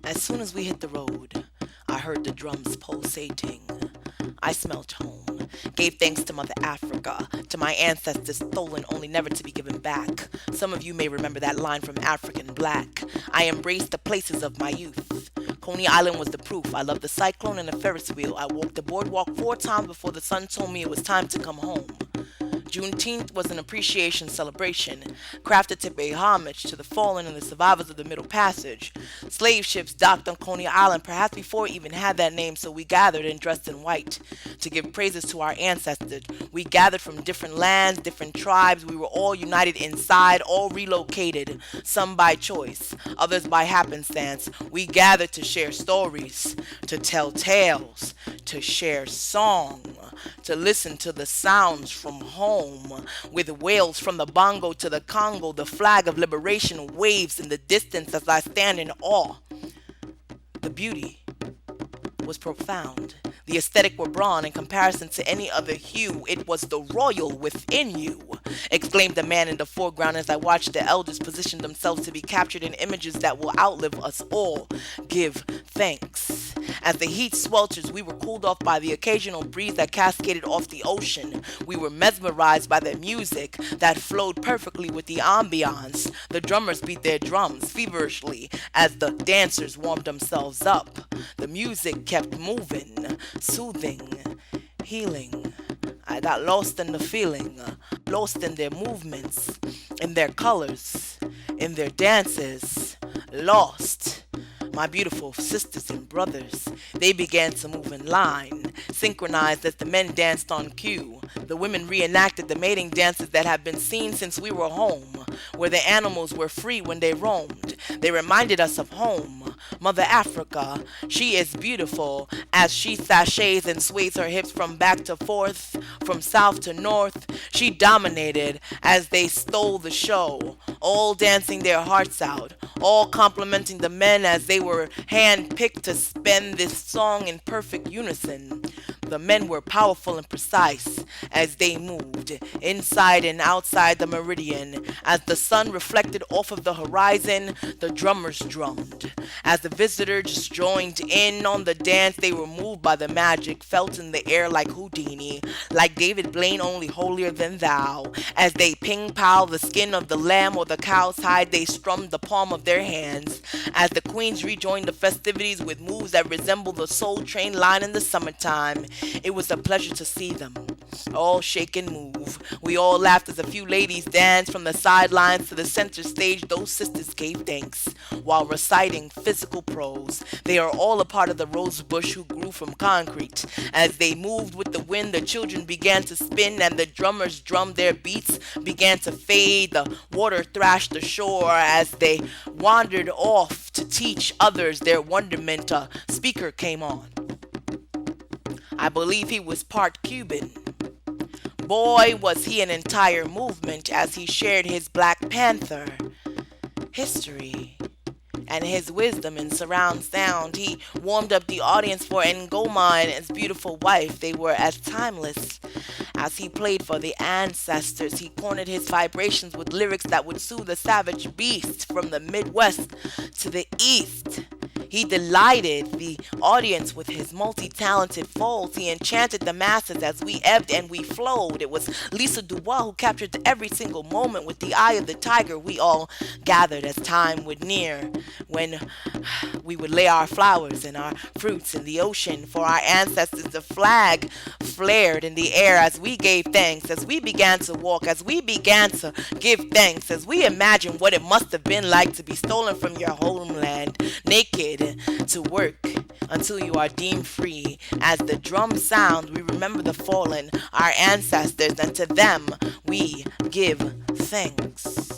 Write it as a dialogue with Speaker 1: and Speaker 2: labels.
Speaker 1: As soon as we hit the road, I heard the drums pulsating. I smelt home, gave thanks to Mother Africa, to my ancestors stolen only never to be given back. Some of you may remember that line from African Black. I embraced the places of my youth. Coney Island was the proof. I loved the cyclone and the Ferris wheel. I walked the boardwalk 4 times before the sun told me it was time to come home. Juneteenth was an appreciation celebration, crafted to pay homage to the fallen and the survivors of the Middle Passage. Slave ships docked on Coney Island perhaps before it even had that name, so we gathered and dressed in white to give praises to our ancestors. We gathered from different lands, different tribes. We were all united inside, all relocated, some by choice, others by happenstance. We gathered to share stories, to tell tales, to share song, to listen to the sounds from home, with wails from the Bongo to the Congo. The flag of liberation waves in the distance as I stand in awe. The beauty was profound. The aesthetic were brawn in comparison to any other hue. It was the royal within you, exclaimed the man in the foreground as I watched the elders position themselves to be captured in images that will outlive us all. Give thanks. As the heat swelters, we were cooled off by the occasional breeze that cascaded off the ocean. We were mesmerized by the music that flowed perfectly with the ambiance. The drummers beat their drums feverishly as the dancers warmed themselves up. The music kept moving, soothing, healing. I got lost in the feeling, lost in their movements, in their colors, in their dances, lost. My beautiful sisters and brothers, they began to move in line, synchronized as the men danced on cue. The women reenacted the mating dances that have been seen since we were home, where the animals were free when they roamed. They reminded us of home. Mother Africa, she is beautiful as she sachets and sways her hips from back to forth, from south to north. She dominated as they stole the show, all dancing their hearts out, all complimenting the men as they were hand-picked to spin this song in perfect unison. The men were powerful and precise as they moved inside and outside the meridian. As the sun reflected off of the horizon, the drummers drummed. As the visitors joined in on the dance, they were moved by the magic felt in the air like Houdini, like David Blaine, only holier than thou. As they ping-pow the skin of the lamb or the cow's hide, they strummed the palm of their hands. As the queens rejoined the festivities with moves that resembled the Soul Train line in the summertime, it was a pleasure to see them all shake and move. We all laughed as a few ladies danced from the sidelines to the center stage. Those sisters gave thanks while reciting physical prose. They are all a part of the rose bush who grew from concrete. As they moved with the wind, the children began to spin and the drummers drummed. Their beats began to fade. The water thrashed the shore as they wandered off to teach others their wonderment. A speaker came on. I believe he was part Cuban. Boy, was he an entire movement as he shared his Black Panther history and his wisdom in surround sound. He warmed up the audience for Ngoma and his beautiful wife. They were as timeless as he played for the ancestors. He cornered his vibrations with lyrics that would soothe the savage beast from the Midwest to the East. He delighted the audience with his multi-talented folds. He enchanted the masses as we ebbed and we flowed. It was Lisa DuBois who captured every single moment with the eye of the tiger. We all gathered as time would near, when we would lay our flowers and our fruits in the ocean for our ancestors. The flag flared in the air as we gave thanks, as we began to walk, as we began to give thanks, as we imagined what it must have been like to be stolen from your homeland, naked to work until you are deemed free. As the drums sound, we remember the fallen, our ancestors, and to them we give thanks.